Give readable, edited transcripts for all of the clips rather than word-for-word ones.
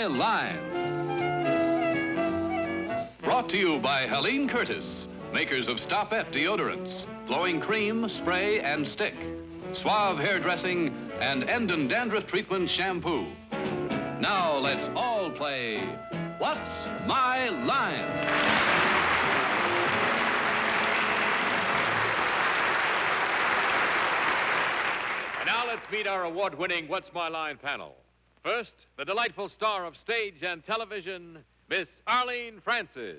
Line. Brought to you by Helene Curtis, makers of Stop-F deodorants, flowing cream, spray, and stick, Suave hair dressing, and Endon dandruff treatment shampoo. Now let's all play What's My Line? And now let's meet our award-winning What's My Line panel. First, the delightful star of stage and television, Miss Arlene Francis.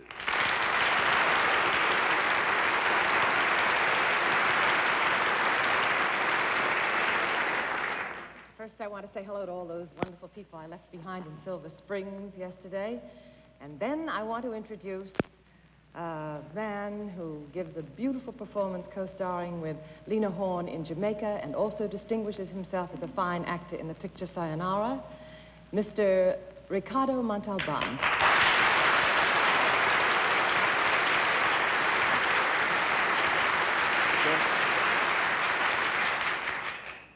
First, I want to say hello to all those wonderful people I left behind in Silver Springs yesterday. And then I want to introduce a man who gives a beautiful performance co-starring with Lena Horne in Jamaica and also distinguishes himself as a fine actor in the picture Sayonara, Mr. Ricardo Montalban.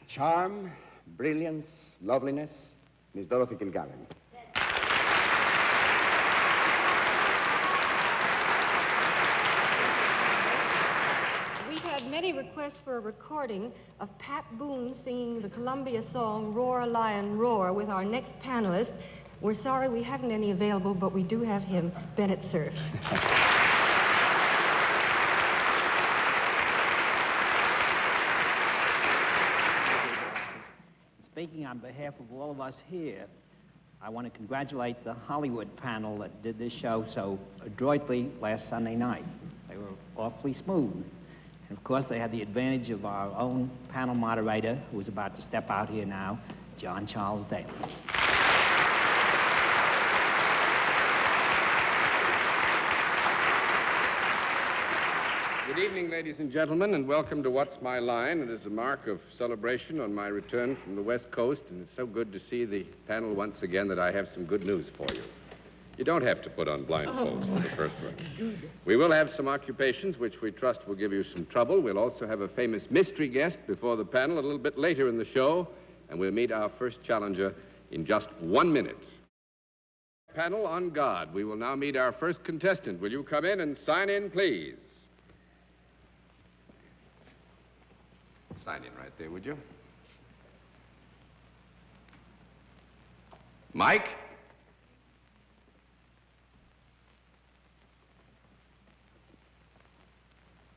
Charm, brilliance, loveliness, Miss Dorothy Kilgallen. We've had many requests for a recording of Pat Boone singing the Columbia song Roar, Lion, Roar with our next panelist. We're sorry we haven't any available, but we do have him, Bennett, Cerf. Speaking on behalf of all of us here, I want to congratulate the Hollywood panel that did this show so adroitly last Sunday night. They were awfully smooth. And of course, they had the advantage of our own panel moderator, who is about to step out here now, John Charles Daly. Good evening, ladies and gentlemen, and welcome to What's My Line. It is a mark of celebration on my return from the West Coast, and it's so good to see the panel once again that I have some good news for you. You don't have to put on blindfolds for the first one. We will have some occupations which we trust will give you some trouble. We'll also have a famous mystery guest before the panel a little bit later in the show, and we'll meet our first challenger in just 1 minute. Panel on guard. We will now meet our first contestant. Will you come in and sign in, please? Sign in right there, would you? Mike?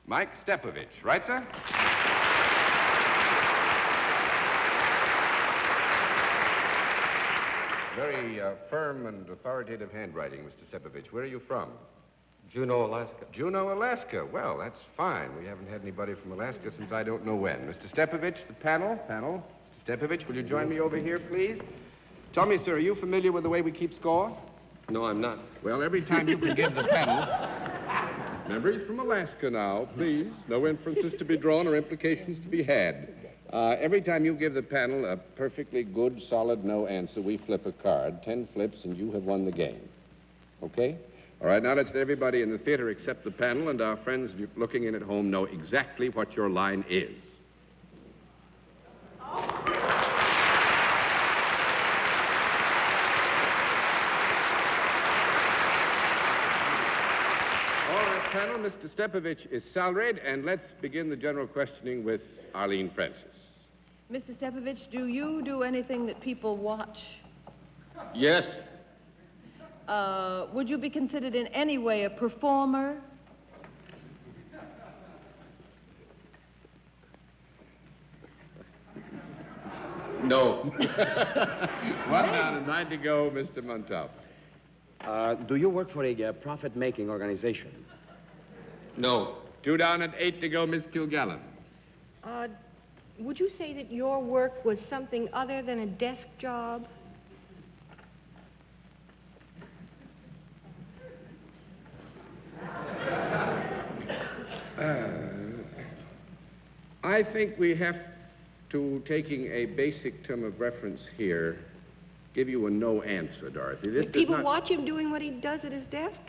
Mike Stepovich, right, sir? Very firm and authoritative handwriting, Mr. Stepovich. Where are you from? Juneau, Alaska. Juneau, Alaska. Well, that's fine. We haven't had anybody from Alaska since I don't know when. Mr. Stepovich, the panel. Mr. Stepovich, will you join me over here, please? Tell me, sir, are you familiar with the way we keep score? No, I'm not. Well, every time you can give the panel... Remember, he's from Alaska now, please. No inferences to be drawn or implications to be had. Every time you give the panel a perfectly good, solid no answer, we flip a card. 10 flips, and you have won the game. Okay? All right, now let's let everybody in the theater except the panel and our friends looking in at home know exactly what your line is. All right, panel, Mr. Stepovich is salaried, and let's begin the general questioning with Arlene Francis. Mr. Stepovich, do you do anything that people watch? Yes. Would you be considered in any way a performer? No. 1 down and 9 to go, Mr. Montalban. Do you work for a profit-making organization? No. 2 down and 8 to go, Miss Kilgallen. Would you say that your work was something other than a desk job? I think we have to, taking a basic term of reference here, give you a no answer, Dorothy. Do people watch him doing what he does at his desk?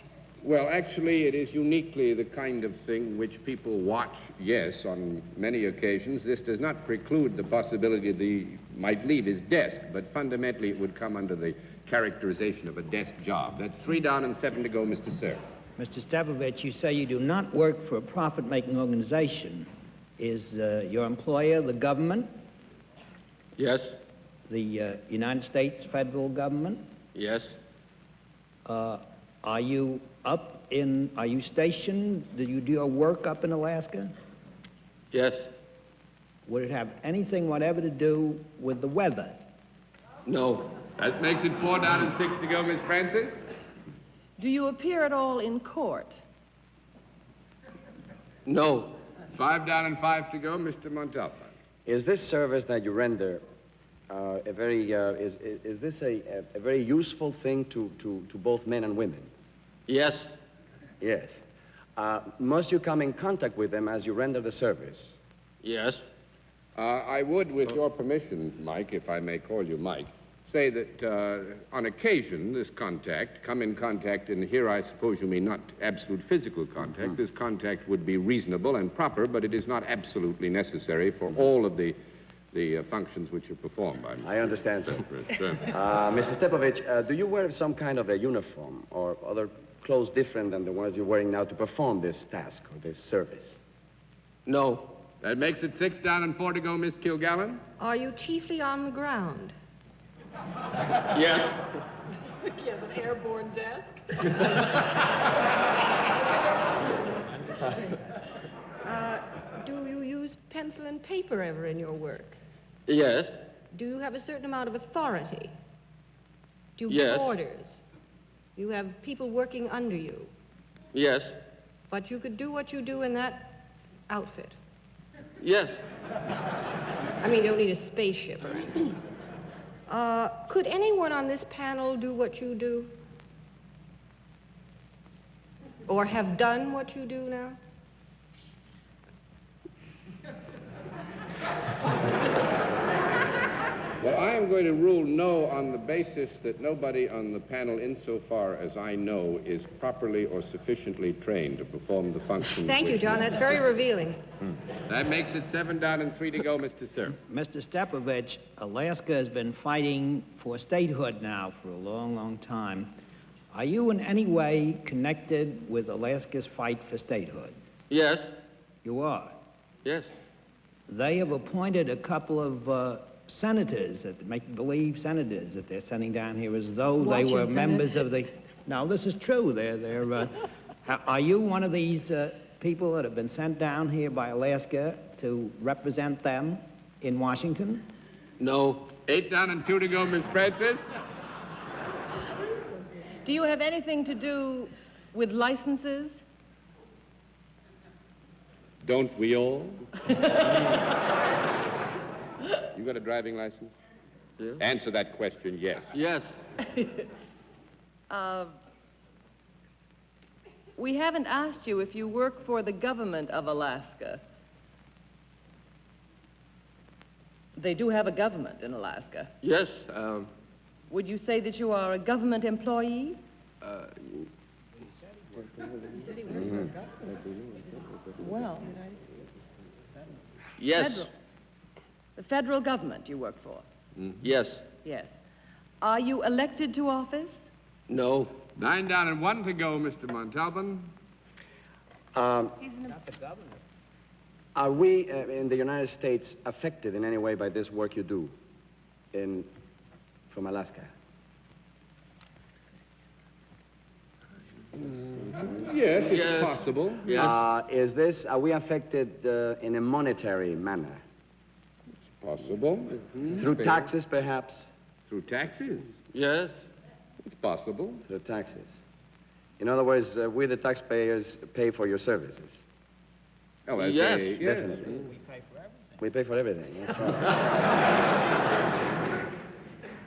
Well, actually, it is uniquely the kind of thing which people watch, yes, on many occasions. This does not preclude the possibility that he might leave his desk, but fundamentally it would come under the characterization of a desk job. That's 3 down and 7 to go, Mr. Cerf. Mr. Stepovich, you say you do not work for a profit-making organization. Is your employer the government? Yes. The United States federal government? Yes. Are you stationed? Do you do your work up in Alaska? Yes. Would it have anything whatever to do with the weather? No. That makes it 4 down and 6 to go, Miss Francis. Do you appear at all in court? No. 5 down and 5 to go, Mr. Montalban. Is this service that you render a very useful thing to both men and women? Yes. Yes. Must you come in contact with them as you render the service? Yes. I would, with your permission, Mike, if I may call you Mike, say that on occasion this contact, come in contact, and here I suppose you mean not absolute physical contact. This contact would be reasonable and proper, but it is not absolutely necessary for all of the functions which are performed by me. I understand, sir. Sure. Mr. Stepovich, do you wear some kind of a uniform or other clothes different than the ones you're wearing now to perform this task or this service? No. That makes it 6 down and 4 to go, Miss Kilgallen. Are you chiefly on the ground? Yes. You have an airborne desk? Do you use pencil and paper ever in your work? Yes. Do you have a certain amount of authority? Do you Yes. give orders? You have people working under you, Yes. but you could do what you do in that outfit. Yes. I mean, you don't need a spaceship or anything. Could anyone on this panel do what you do? Or have done what you do now? Well, I am going to rule no on the basis that nobody on the panel, insofar as I know, is properly or sufficiently trained to perform the functions. Thank you, John. That's very revealing. That makes it 7 down and 3 to go, Mr. Cerf. Mr. Stepovich, Alaska has been fighting for statehood now for a long, long time. Are you in any way connected with Alaska's fight for statehood? Yes. You are. Yes. They have appointed a couple of senators, make-believe senators, that they're sending down here as though they were members of the... No, this is true. Are you one of these people that have been sent down here by Alaska to represent them in Washington? No. 8 down and 2 to go, Miss Francis. Do you have anything to do with licenses? Don't we all? You got a driving license? Yes. Answer that question, yes. Yes. We haven't asked you if you work for the government of Alaska. They do have a government in Alaska. Yes. Would you say that you are a government employee? Well, Yes. the federal government you work for? Yes. Yes. Are you elected to office? No. 9 down and 1 to go, Mr. Montalban. Are we in the United States affected in any way by this work you do from Alaska? Yes, it's Yes. possible. Yes. Are we affected in a monetary manner? Possible. Through taxes, perhaps? Through taxes? Yes. It's possible. Through taxes. In other words, we, the taxpayers, pay for your services. Oh, that's Yes. yes. Definitely. We pay for everything. That's right.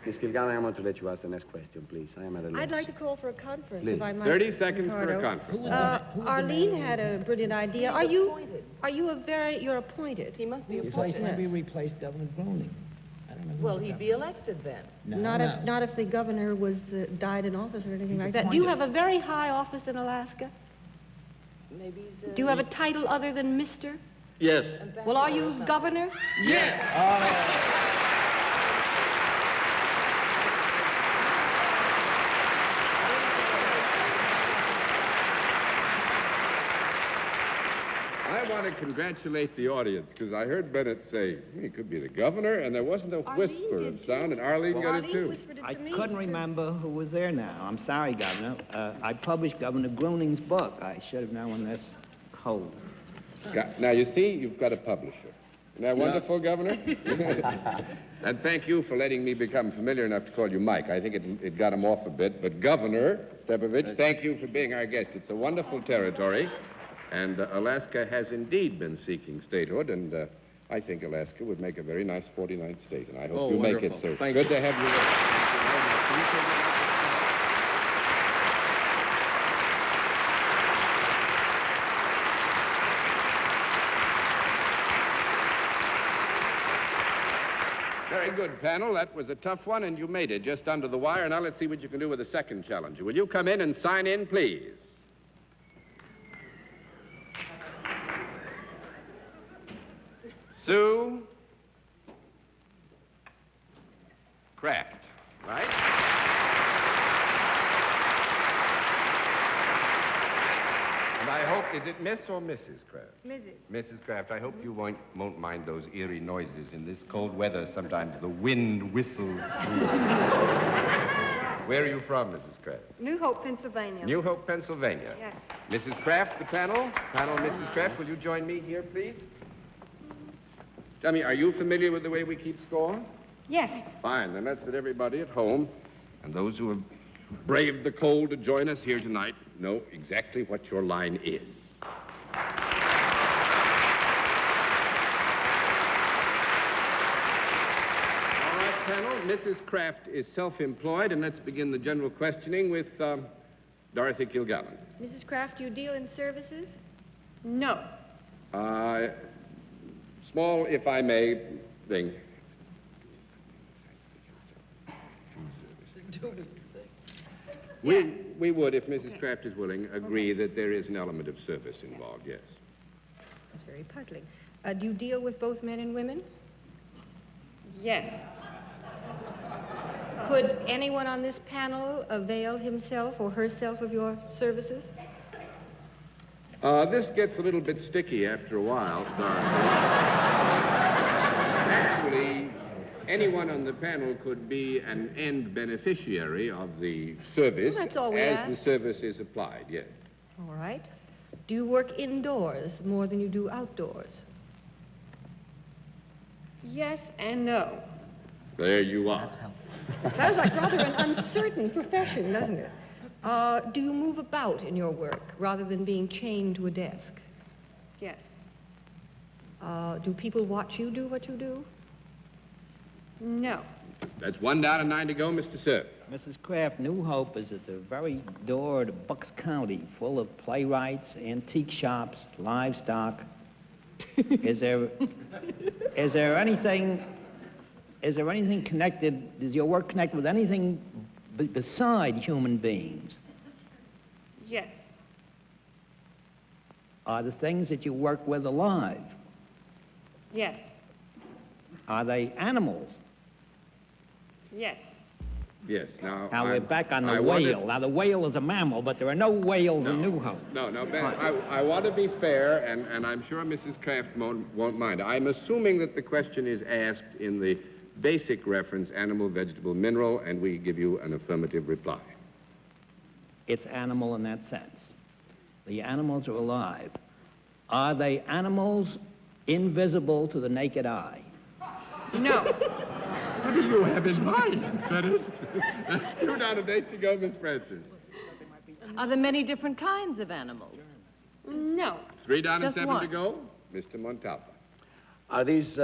Miss Kilgallen, I want to let you ask the next question, please. I am at a loss. I'd like to call for a conference, Please. if I might. 30 seconds for Ricardo. a conference. Arlene had a brilliant idea. You're appointed. He must be You say appointed. maybe replace Governor Groening. I don't know. Well, he'd be elected then. No, Not if the governor was died in office or anything like that. Do you have a very high office in Alaska? Maybe he's, Do you have a title other than Mr.? Yes. Well, are you governor? Yes. want to congratulate the audience, because I heard Bennett say he could be the governor, and there wasn't a whisper of sound, and Arlene got it, too. I couldn't remember who was there now. I'm sorry, Governor. I published Governor Groening's book. I should have known this cold. Now, you see, you've got a publisher. Isn't that wonderful, Governor? And thank you for letting me become familiar enough to call you Mike. I think it got him off a bit. But Governor Stepovich, thank you for being our guest. It's a wonderful territory, and Alaska has indeed been seeking statehood, and I think Alaska would make a very nice 49th state, and I hope you make it, sir. Thank Good you. to have you with us. Thank you very much. Can you take it out? Very good, panel. That was a tough one, and you made it just under the wire. Now let's see what you can do with the second challenger. Will you come in and sign in, please? Sue Craft, right? And I hope, is it Miss or Mrs. Craft? Mrs. Mrs. Craft, I hope you won't mind those eerie noises in this cold weather. Sometimes the wind whistles. Where are you from, Mrs. Craft? New Hope, Pennsylvania. New Hope, Pennsylvania. Yes. Mrs. Craft, the panel. Panel, Mrs. Craft, will you join me here, please? Tell me, are you familiar with the way we keep score? Yes. Fine, then let's let everybody at home and those who have braved the cold to join us here tonight know exactly what your line is. All right, panel, Mrs. Craft is self-employed, and let's begin the general questioning with Dorothy Kilgallen. Mrs. Craft, do you deal in services? No. Small, if I may, thing. We would, if Mrs. Craft is willing, agree that there is an element of service involved, yes. That's very puzzling. Do you deal with both men and women? Yes. Could anyone on this panel avail himself or herself of your services? This gets a little bit sticky after a while, Dorothy. Actually, anyone on the panel could be an end beneficiary of the service Well, that's all we as ask. the service is applied, yes. All right. Do you work indoors more than you do outdoors? Yes and no. There you are. Sounds like rather an uncertain profession, doesn't it? Do you move about in your work rather than being chained to a desk? Yes. Do people watch you do what you do? No. That's 1 down and 9 to go, Mr. Cerf. Mrs. Craft, New Hope is at the very door to Bucks County, full of playwrights, antique shops, livestock. Is there anything connected, is your work connected with anything beside human beings? Yes. Are the things that you work with alive? Yes. Are they animals? Yes. Yes, now... Now, we're back on the whale. Now, the whale is a mammal, but there are no whales in New Hope. No, Ben, I want to be fair, and I'm sure Mrs. Craft won't mind. I'm assuming that the question is asked in the basic reference, animal, vegetable, mineral, and we give you an affirmative reply. It's animal in that sense. The animals are alive. Are they animals invisible to the naked eye? No. What do you have in mind, Bennett? 2 down and 8 to go, Miss Francis. Are there many different kinds of animals? No. 3 down and Just 7 to one. go, Mr. Montalban. Are these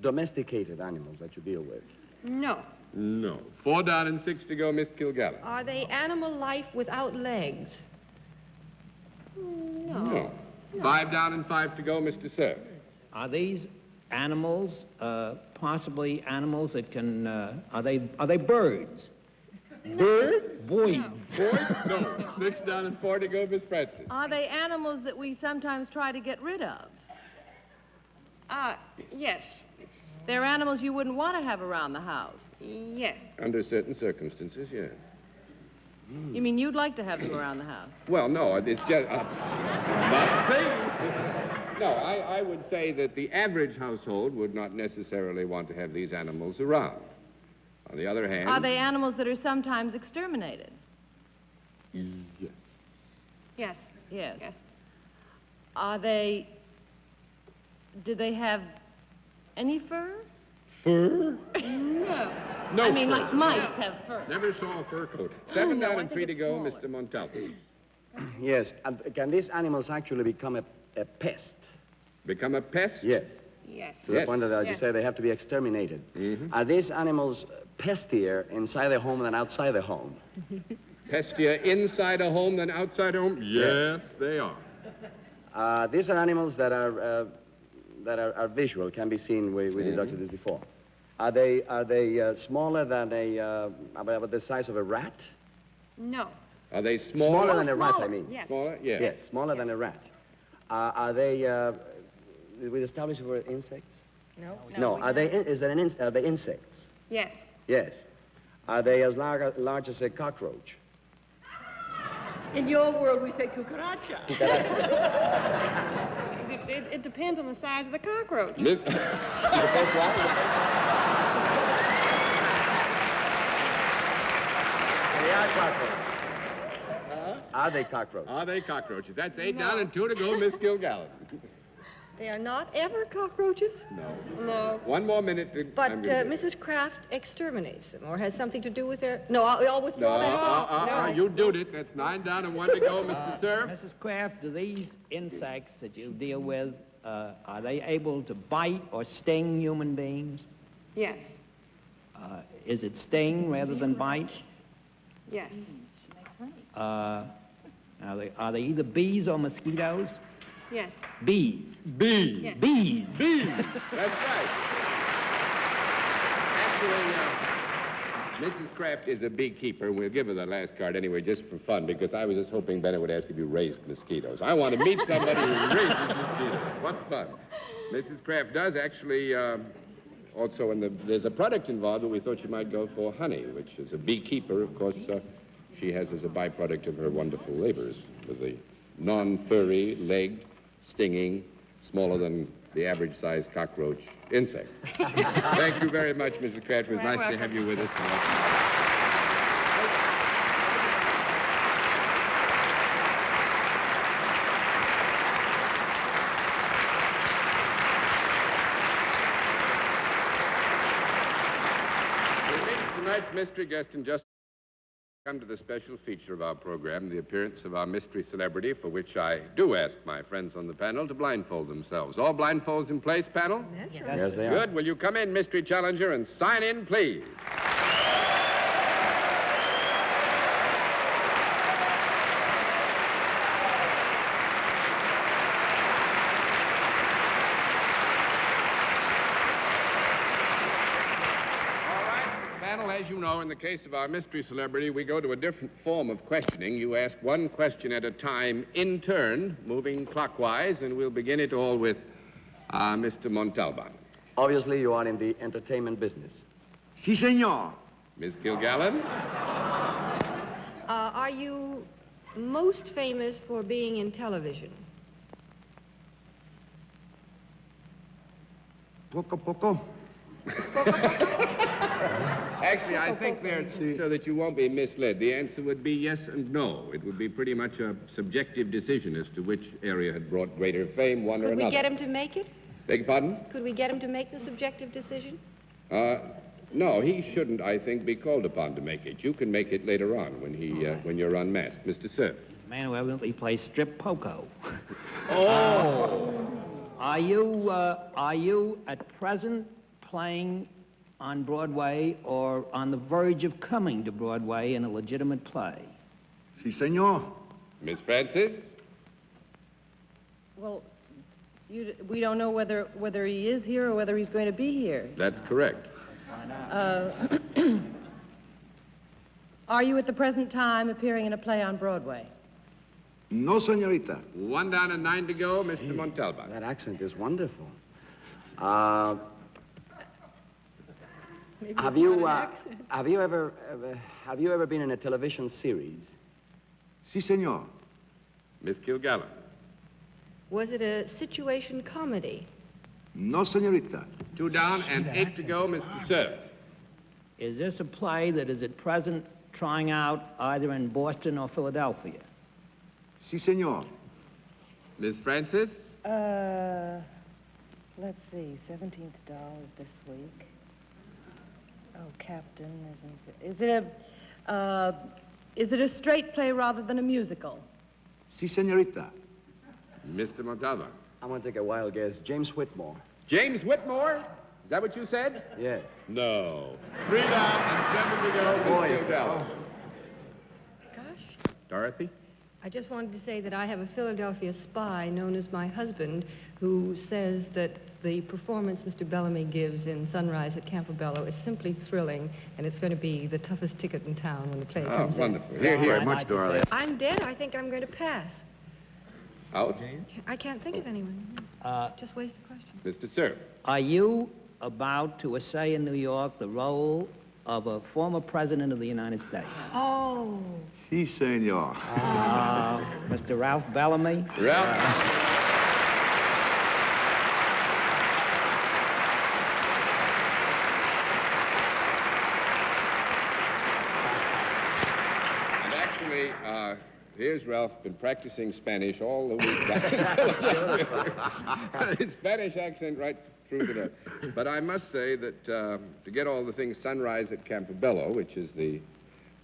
domesticated animals that you deal with? No. No. 4 down and 6 to go, Miss Kilgallen. Are they animal life without legs? No. No. 5 down and 5 to go, Mr. Cerf. Are these animals possibly animals that can, are they birds? Birds? Voids. Boys? No. 6 down and 4 to go, Miss Francis. Are they animals that we sometimes try to get rid of? Yes. They're animals you wouldn't want to have around the house. Yes. Under certain circumstances, yes. You mean you'd like to have them around the house? Well, no, it's just... nothing. No, I would say that the average household would not necessarily want to have these animals around. On the other hand... Are they animals that are sometimes exterminated? Yes. Yes. Yes. Yes. Are they... Do they have any fur? Fur? No. No I mean, fur. like mice have fur. Never saw a fur coat. 7 No, down I and think 3 to it's go, smaller. Mr. Montalban. Yes. Can these animals actually become a pest? Become a pest? Yes. Yes. To the Yes. point that, as you Yes. say, they have to be exterminated. Mm-hmm. Are these animals pestier inside the home than outside the home? Pestier inside a home than outside a home? Yes, they are. These are animals that are visual, can be seen. We deducted this before. Are they smaller than about the size of a rat? No. Are they small? Smaller than a rat, I smaller, mean. yes. Smaller? Yes. Yes, smaller than a rat. Are they? Did we establish were insects? No. No. Are they? Are they insects? Yes. Yes. Are they as large as a cockroach? In your world, we say cucaracha. It depends on the size of the cockroach. Miss- They are cockroaches. Are they cockroaches? Are they cockroaches? That's 8 down and 2 to go, Miss Kilgallen. They are not ever cockroaches. No. No. 1 more minute. But I'm gonna- Mrs. Kraft exterminates them, or has something to do with their... No, I'll No, withdraw that off. No. you did it. That's 9 down and 1 to go, Mr. Cerf. Mrs. Kraft, do these insects that you deal with, are they able to bite or sting human beings? Yes. Is it sting rather than bite? Yes. Are they either bees or mosquitoes? Yes. Bees. Bees. Yes. Bees. Bees. That's right. Actually, Mrs. Kraft is a beekeeper. We'll give her the last card anyway, just for fun, because I was just hoping Bennett would ask if you raised mosquitoes. I want to meet somebody who raises mosquitoes. What fun. Mrs. Kraft does actually also, there's a product involved, but we thought she might go for honey, which is a beekeeper, of course, she has as a byproduct of her wonderful labors with the non-furry, legged, stinging, smaller than the average-sized cockroach insect. Thank you very much, Mrs. Kraft. It was nice to have you with us. Tonight's mystery guest and just come to the special feature of our program, the appearance of our mystery celebrity, for which I do ask my friends on the panel to blindfold themselves. All blindfolds in place, panel? Yes, they are. Good. Will you come in, mystery challenger, and sign in, please? As you know, in the case of our mystery celebrity, we go to a different form of questioning. You ask one question at a time in turn, moving clockwise, and we'll begin it all with Mr. Montalban. Obviously, you are in the entertainment business. Si, senor. Miss Kilgallen? Are you most famous for being in television? Poco. Actually, I think there, so that you won't be misled, the answer would be yes and no. It would be pretty much a subjective decision as to which area had brought greater fame, one or Could another. we get him to make it? Beg your pardon? Could we get him to make the subjective decision? No, he shouldn't, I think, be called upon to make it. You can make it later on when you're unmasked. Mr. Cerf. Man who evidently plays strip poco. Oh! Are you at present playing on Broadway or on the verge of coming to Broadway in a legitimate play? Si, senor. Miss Francis? Well, we don't know whether he is here or whether he's going to be here. That's correct. Are you at the present time appearing in a play on Broadway? No, senorita. 1 down and 9 to go, Mr. Montalban. That accent is wonderful. Have you ever been in a television series? Si, senor. Miss Kilgallen. Was it a situation comedy? No, senorita. 2 down and 8 to go, Mr. Cerf. Is this a play that is at present trying out either in Boston or Philadelphia? Si, senor. Miss Francis? Let's see, $17 this week. Oh, Captain, isn't it? Is it a straight play rather than a musical? Si, senorita. Mr. Montalban. I'm going to take a wild guess. James Whitmore. James Whitmore? Is that what you said? Yes. No. 3 down and 7 to go, Boy, Mr. Dell. Gosh. Dorothy? I just wanted to say that I have a Philadelphia spy known as my husband who says that the performance Mr. Bellamy gives in Sunrise at Campobello is simply thrilling, and it's going to be the toughest ticket in town when the play Oh, comes wonderful. in. Here, here. Very much, Dorothy. I'm dead. I think I'm going to pass. Out? I can't think of anyone. Just waste the question. Mr. Cerf. Are you about to essay in New York the role of a former president of the United States? Oh. Si, senor. Mr. Ralph Bellamy? Ralph. And actually, here's Ralph, been practicing Spanish all the week. His Spanish accent right through to that. But I must say that to get all the things Sunrise at Campobello, which is the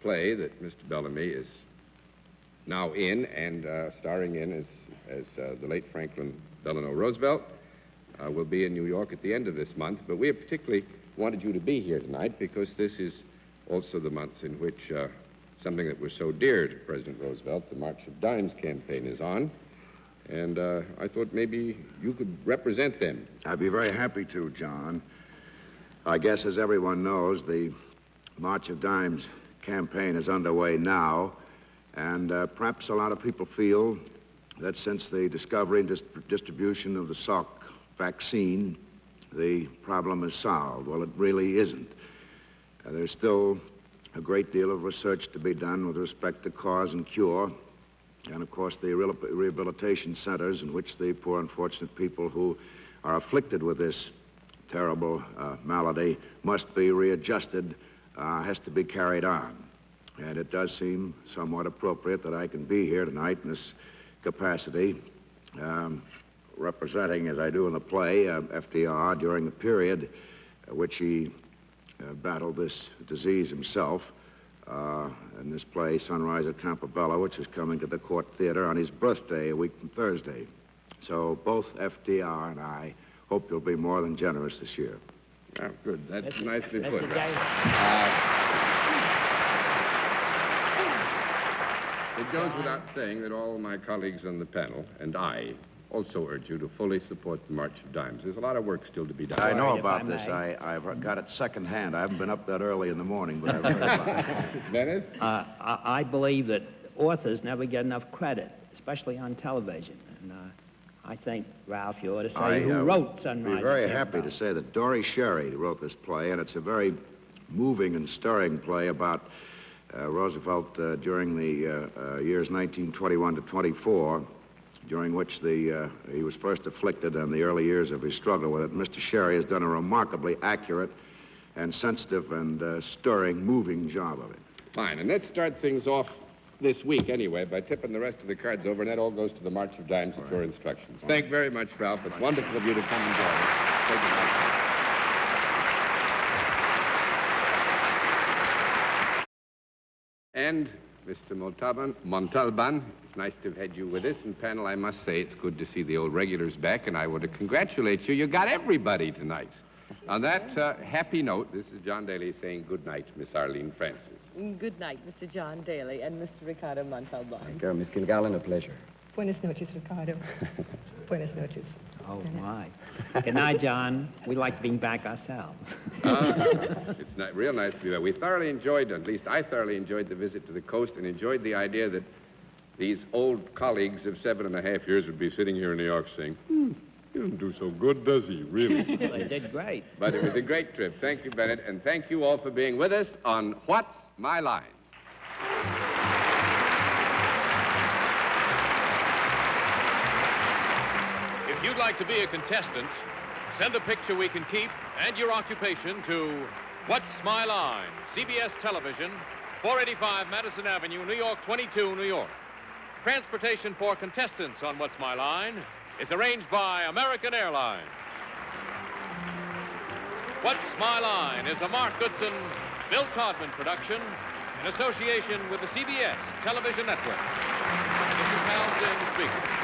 play that Mr. Bellamy is now in and starring in as the late Franklin Delano Roosevelt, will be in New York at the end of this month. But we have particularly wanted you to be here tonight because this is also the month in which something that was so dear to President Roosevelt, the March of Dimes campaign, is on. And I thought maybe you could represent them. I'd be very happy to, John. I guess, as everyone knows, the March of Dimes campaign is underway now, and perhaps a lot of people feel that since the discovery and distribution of the Salk vaccine, the problem is solved. Well, it really isn't. There's still a great deal of research to be done with respect to cause and cure, and, of course, the rehabilitation centers in which the poor, unfortunate people who are afflicted with this terrible malady must be readjusted, has to be carried on. And it does seem somewhat appropriate that I can be here tonight in this capacity, representing, as I do in the play, FDR during the period which he battled this disease himself. In this play, Sunrise at Campobello, which is coming to the Court Theater on his birthday, a week from Thursday. So both FDR and I hope you'll be more than generous this year. Oh, good. That's nicely Mr. put. It goes without saying that all my colleagues on the panel and I also urge you to fully support the March of Dimes. There's a lot of work still to be done. I know if about I this. may. I've got it secondhand. I haven't been up that early in the morning, but I've heard about it. Bennett? I believe that authors never get enough credit, especially on television. And I think, Ralph, you ought to say who wrote Sunrise. I'd be very at happy Campobello. to say that Dory Sherry wrote this play, and it's a very moving and stirring play about Roosevelt during the years 1921 to 24, during which he was first afflicted and the early years of his struggle with it. Mr. Sherry has done a remarkably accurate and sensitive and stirring, moving job of it. Fine. And let's start things off this week, anyway, by tipping the rest of the cards over, and that all goes to the March of Dimes at your instructions. Thank you very much, Ralph. It's wonderful of you to come and join us. Thank you, Ralph. And Mr. Montalban, it's nice to have had you with us. And, panel, I must say it's good to see the old regulars back, and I want to congratulate you. You got everybody tonight. On that happy note, this is John Daly saying good night, Miss Arlene Francis. Good night, Mr. John Daly and Mr. Ricardo Montalban. Thank you, Miss Kilgallen. A pleasure. Buenas noches, Ricardo. Buenas noches. Oh, my. Good night, John. We'd like to be back ourselves. It's real nice to be there. We thoroughly enjoyed, at least I thoroughly enjoyed the visit to the coast and enjoyed the idea that these old colleagues of 7.5 years would be sitting here in New York saying, he doesn't do so good, does he, really? Well, they did great. But it was a great trip. Thank you, Bennett, and thank you all for being with us on What's My Line? If you'd like to be a contestant, send a picture we can keep and your occupation to What's My Line, CBS Television, 485 Madison Avenue, New York 22, New York. Transportation for contestants on What's My Line is arranged by American Airlines. What's My Line is a Mark Goodson, Bill Todman production in association with the CBS Television Network. This is Hal Sims speaking.